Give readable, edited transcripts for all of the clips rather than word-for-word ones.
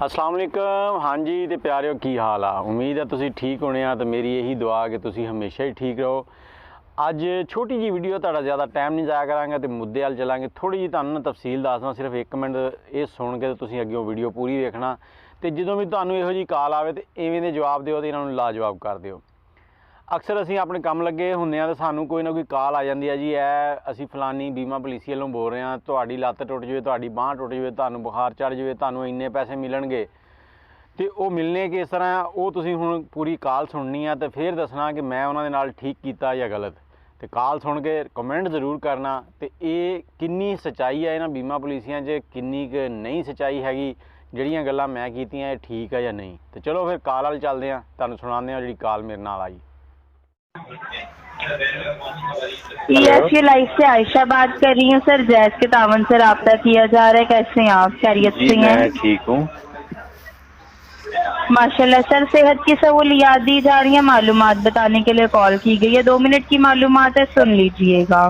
अस्सलाम वालेकुम। हाँ जी तो प्यारिओ की हाल आ। उम्मीद है तुसी ठीक होने आ। तो मेरी यही दुआ कि तुसी हमेशा ही ठीक रहो। अज छोटी जी वीडियो तुहाडा ज़्यादा टाइम नहीं जाया करांगे तो मुद्दे वाल चलांगे। थोड़ी जी तुहानूं तफसील दसदा, सिर्फ एक मिनट ये सुन के तुसी अग्गों वीडियो पूरी देखना। तो जो भी तुहानूं इहो जी कॉल आवे तो इवें दे जवाब दिओ, तो इन्हां नूं लाजवाब कर दिओ। अक्सर असीं अपने काम लगे हुंदे आ तो सानूं कोई ना कोई कॉल आ जाती है जी, असीं फलानी बीमा पॉलिसी वालों बोल रहे हैं, तुहाडी लत्त टुट जाए, तुहाडी बांह टुट जाए, तुहानूं बुखार चढ़ जाए, तुहानूं इन्ने पैसे मिलणगे। तो वो मिलने किस तरह वो तुसीं हुण पूरी कॉल सुननी है तो फिर दसना कि मैं उन्हां दे नाल ठीक कीता या गलत। तो कॉल सुन के कमेंट जरूर करना। तो ये किन्नी सच्चाई है इन्हां बीमा पॉलिसियां च, किन्नी क नहीं सच्चाई हैगी, जिहड़ियां गल्लां मैं कीतियां ठीक है या नहीं। तो चलो फिर कॉल वाल चलदे हैं, तुहानूं सुणांदे हैं जिहड़ी कॉल मेरे नाल आई। EFU लाइफ से आयशा बात कर रही हूँ सर। जैस के तावन से रब्ता किया जा रहा है। कैसे हैं आप? खैरियत से हैं? मैं ठीक हूँ माशाल्लाह सर। सेहत की सहूलियात दी जा रही है, मालूमात बताने के लिए कॉल की गई है। 2 मिनट की मालूमात है, सुन लीजिएगा।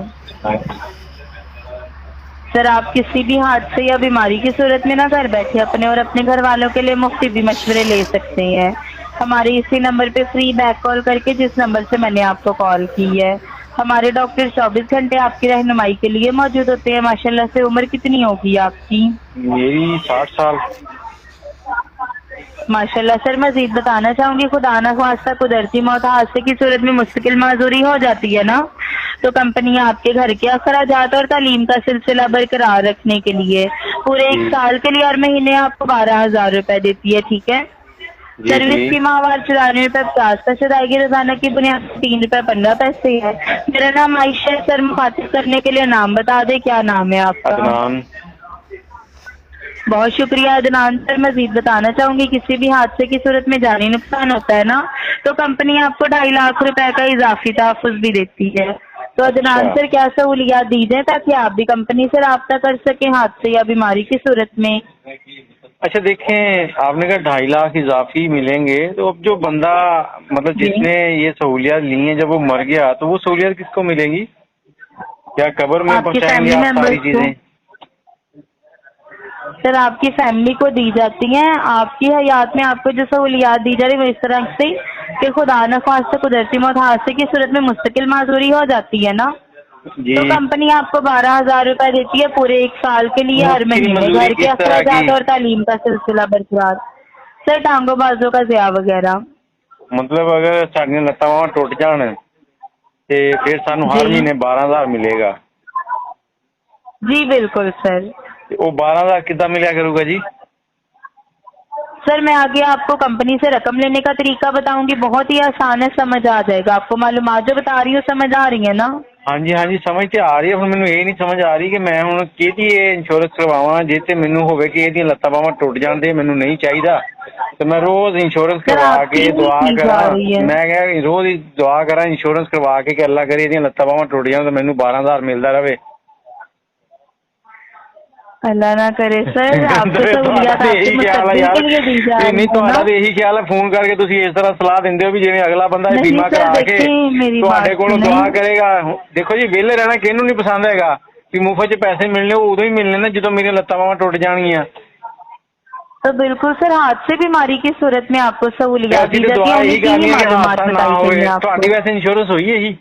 सर आप किसी भी हादसे या बीमारी की सूरत में ना घर बैठे अपने और अपने घर वालों के लिए मुफ्त भी मशवरे ले सकते हैं हमारे इसी नंबर पे फ्री बैक कॉल करके, जिस नंबर से मैंने आपको कॉल की है। हमारे डॉक्टर 24 घंटे आपकी रहनुमाई के लिए मौजूद होते हैं। माशाल्लाह से उम्र कितनी होगी आपकी? मेरी 60 साल। माशाल्लाह सर। मजीद बताना चाहूंगी, खुदा ना खास्ता कुदरती मौत हादसे की सूरत में मुस्तकिल माजूरी हो जाती है ना, तो कंपनी आपके घर के अखराजात और तालीम का सिलसिला बरकरार रखने के लिए पूरे 1 साल के लिए हर महीने आपको 12,000 रुपए देती है। ठीक है। सर्विस की माहवार 94 रुपए 50 पैसे आएगी। रोजाना की बुनियाद 3 रुपए 15 पैसे है। मेरा नाम आयशा है सर। मुखातिब करने के लिए नाम बता दे, क्या नाम है आपका? अदनान। बहुत शुक्रिया अदनान सर। मजीद बताना चाहूंगी, किसी भी हादसे की सूरत में जानी नुकसान होता है ना, तो कंपनी आपको 2.5 लाख रुपए का इजाफी तहफ़्फ़ुज़ भी देती है। तो अदनान सर क्या सहूलियात दी जाए ताकि आप भी कंपनी से राब्ता कर सकें हादसे या बीमारी की सूरत में? अच्छा देखें, आपने कहा 2.5 लाख इजाफी मिलेंगे, तो अब जो बंदा मतलब जिसने ये सहूलियात ली हैं, जब वो मर गया तो वो सहूलियात किसको मिलेंगी? क्या कब्र में आपके पहुंचाएंगे फैमिली आप सारी मेंबर्स को चीजें? सर आपकी फैमिली को दी जाती हैं। आपकी हयात में आपको जो सहूलियात दी जा रही है वो इस तरह से कि खुदा न खास्ता कुदरती मौत हादसे की सूरत में मुस्तकिल माजूरी हो जाती है ना, जी। तो कंपनी आपको 12,000 रुपए देती है पूरे 1 साल के लिए हर महीने। मजदूरी घर के किस तरह की? अखराजात और तालीम का सिलसिला बरकरार। सर टांगों बाजों का ज़िया वगैरह। मतलब अगर साडियां लत्तां बाहां टुट जान ते फिर सानू हर जी महीने 12,000 मिलेगा। जी बिल्कुल सर। ते वो 12,000 किद्दां मिलिया करूगा जी? सर मैं आगे आपको कंपनी से रकम लेने का तरीका बताऊंगी, बहुत ही आसान है, समझ आ जाएगा आपको। मालूमात जो बता रही हूँ समझ आ रही है ना? हाँ जी समझ तो आ रही है। हुण मैनूं ये नहीं समझ आ रही कि मैं हुण किहदी इंश्योरेंस करवावां जिहते मैनूं होवे कि इहदियां लत्तां बाहां टुट जाण ते मैनूं नहीं चाहिदा। तो मैं रोज़ इंश्योरेंस सर करवा आपकी के ही दुआ चीज करा, आ रही है। मैं क्या रोज़ ही दुआ करा इंश्योरेंस करवा के कि अल्लाह करे इहदियां लत्तां बाहां टुट जाण तो मैनूं 12,000 मिलदा रहे। अल्लाह ना करे सर। आपको सहूलियात आपके मुस्तकबिल के लिए दी जा रही नहीं है ना? तुहाडा तो यही ख्याल है, फोन करके तुसीं इस तरह सलाह दिंदे हो भी जिवें अगला बंदा नहीं बीमा सर करा के देखिए मेरी तुहाडे बात कोलों सुने। दुआ करेगा। देखो जी, वेले रहना किहनूं नहीं पसंद हैगा कि मुफ्त च पैसे मिलने, उदों ही मिलने ना जदों मेरियां लत्तां बाहां टुट जाणगियां। तो बिल्कुल सर, हादसे बीमारी की सूरत में आपको सहूलियात दी असीं ते जाती दुआ है। यही उन्हीं की करनी ही है कि मालूमात हादसा ना बताई गई होवे। है आपको। तुहाडी वैसे इंश्योरेंस होई है जी?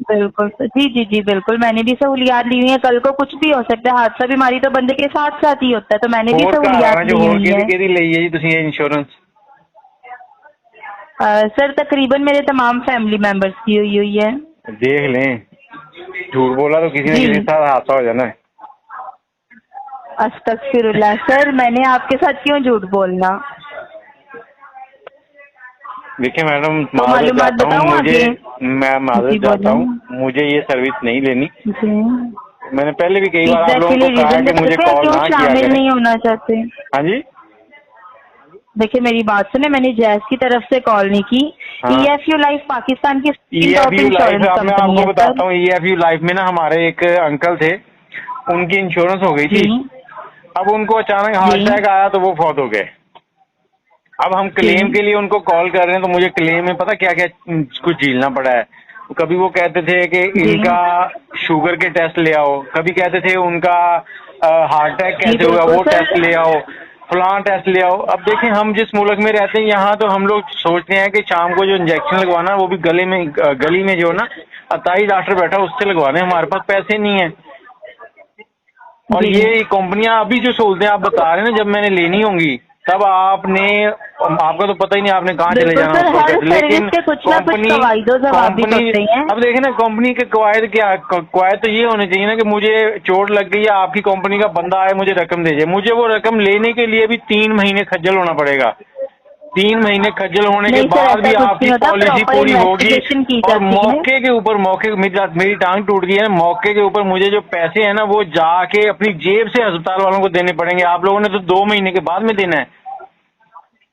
बिल्कुल सर। जी जी जी बिल्कुल, मैंने भी सहूलियात ली हुई है। कल को कुछ भी हो सकता है, हादसा बीमारी तो बंदे के साथ साथ ही होता है, तो मैंने भी होर घर आना सहूलियात जो ली होर हुई है। किहदी लई है जी तुसीं ये इंश्योरेंस? सर तकरीबन मेरे तमाम फैमिली मेंबर्स की हुई है। देख लें, झूठ बोला तो किसी न जी किसी के साथ हादसा हो जाना है। अस्तगफिरुल्लाह सर, मैंने आपके साथ क्यों झूठ बोलना। देखिए मैडम, तो माजरत मालूमात चाहता हूँ, बताऊं आगे? मैं माजरत जी चाहता बोलें। हूँ, मुझे ये सर्विस नहीं लेनी। जी मैंने पहले भी कई बार आप लोगों एग्जैक्टली को कहा है रीजन कि बता मुझे सकते हैं कॉल क्यों ना किया शामिल करें। नहीं होना चाहते? हाँ जी। देखिए मेरी बात सुने, मैंने जैस की तरफ से कॉल नहीं की। हाँ, EFU लाइफ पाकिस्तान की टॉप EFU लाइफ, इंश्योरेंस अब मैं कंपनी आपको है सर। बताता हूँ। EFU लाइफ में ना हमारे एक अंकल थे, उनकी इंश्योरेंस हो गई जी थी। अब उनको अचानक हार्ट जी अटैक आया तो वो फौत हो गए। अब हम जी क्लेम के लिए उनको कॉल कर रहे हैं, तो मुझे क्लेम में पता क्या क्या कुछ झीलना पड़ा है। कभी वो कहते थे कि जी इनका शुगर के टेस्ट ले आओ, कभी कहते थे उनका हार्ट अटैक जी कैसे हुआ बिल्कुल वो सर। टेस्ट ले आओ। फलां टेस्ट ले आओ। अब देखें, हम जिस मुल्क में रहते हैं यहाँ तो हम लोग सोचते हैं कि शाम को जो इंजेक्शन लगवाना वो भी गली में जो ना अताई डॉक्टर बैठा उससे लगवाने, हमारे पास पैसे नहीं है। और जी। ये कंपनियां अभी जो सहूलतें आप बता रहे हैं ना, जब मैंने लेनी होंगी तब आपका तो पता ही नहीं आपने कहाँ चले बिल्कुल जाना सर, उसको हर कहते। लेकिन सर्विस के कुछ ना कुछ कवायदो जवाब होते हैं। अब देखें ना, कंपनी के कवायद तो ये होने चाहिए ना कि मुझे चोट लग गई है, आपकी कंपनी का बंदा आए मुझे रकम दे जाए। मुझे वो रकम लेने के लिए भी 3 महीने खज्जल होना पड़ेगा। 3 महीने खज्जल होने के नहीं सर, बाद भी ऐसा कुछ आपकी नहीं होता, पॉलिसी प्रॉपर पूरी होगी। इन्वेस्टिगेशन की और जाती है। मौके मेरी टांग टूट गई है, मौके के ऊपर मुझे जो पैसे हैं ना वो जाके अपनी जेब से अस्पताल वालों को देने पड़ेंगे। आप लोगों ने तो 2 महीने के बाद में देना है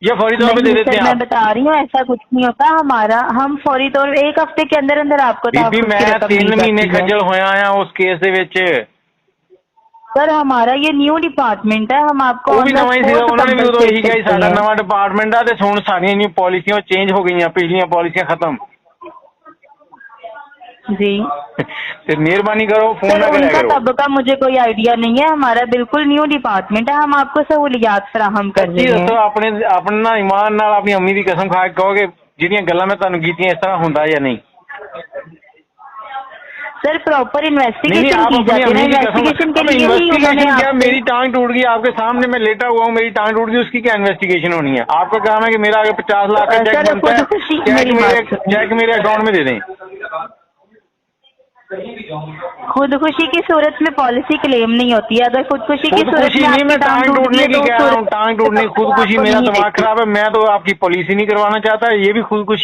या फौरी तौर पे दे नहीं देते सर, हैं मैं आप? बता रही हूँ ऐसा कुछ नहीं होता हमारा। हम फौरी तौर 1 हफ्ते के अंदर अंदर आपको बीबी तहफ़्फ़ुज़ की मैं रकम 3 दी महीने जाती है। खज्जल होया आया उस केस दे विच। सर हमारा ये न्यू डिपार्टमेंट है, हम आपको ਉਹ ਵੀ on the ਨਵਾਂ ਹੀ ਸੀਗਾ, spot ਉਹਨਾਂ ਨੇ ਵੀ ਉਦੋਂ ਇਹੀ compensate ਕਿਹਾ ਸੀ करते ਸਾਡਾ हैं। ਨਵਾਂ ਡਿਪਾਰਟਮੈਂਟ ਆ ਤੇ ਹੁਣ ਸਾਰੀਆਂ न्यू ਪਾਲਿਸੀਆਂ ਚੇਂਜ ਹੋ ਗਈਆਂ, ਪਿਛਲੀਆਂ ਪਾਲਿਸੀਆਂ ਖਤਮ। जी ਤੇ ਮਿਹਰਬਾਨੀ ਕਰੋ फोन सर, ना करा उनका करो। तब का मुझे कोई आइडिया नहीं है, हमारा बिल्कुल न्यू डिपार्टमेंट है, हम आपको सहूलियात फराहम कर ਸੱਚੀ रहे ਦੱਸੋ, हैं। ਆਪਣੇ ਨਾ ਈਮਾਨ ਨਾਲ ਆਪਣੀ ਅੰਮੀ ਦੀ ਕਸਮ ਖਾ ਕੇ ਕਹੋਗੇ ਜਿਹੜੀਆਂ ਗੱਲਾਂ ਮੈਂ ਤੁਹਾਨੂੰ ਕੀਤੀਆਂ ਇਸ ਤਰ੍ਹਾਂ ਹੁੰਦਾ ਜਾਂ नहीं? सर प्रॉपर नहीं इन्वेस्टिगेशन आप की अपनी जाती है ना, अम्मी की कसम। इन्वेस्टिगेशन के अब लिए ही उन्होंने इन्वेस्टिगेशन क्या, आपको। मेरी टांग टूट गई आपके सामने, मैं लेटा हुआ हूँ, मेरी टांग टूट गई, उसकी क्या इन्वेस्टिगेशन होनी है? आपका काम है कि मेरा अगर 50 लाख का चेक सर, बनता है, खुदकुशी मेरी बात सुनिए। चेक मेरे अकाउंट में दे दें। खुदकुशी की सूरत में पॉलिसी क्लेम नहीं होती है। अगर खुदकुशी की सूरत खुदकुशी में नहीं, मैं आपकी टांग टूट टूटने गई की तो कह रहा हूँ, टांग टूटने खुदकुशी, आपको मेरा नहीं दिमाग देखी। खराब है, मैं तो आपकी पॉलिसी नहीं करवाना चाहता, ये भी खुदकुशी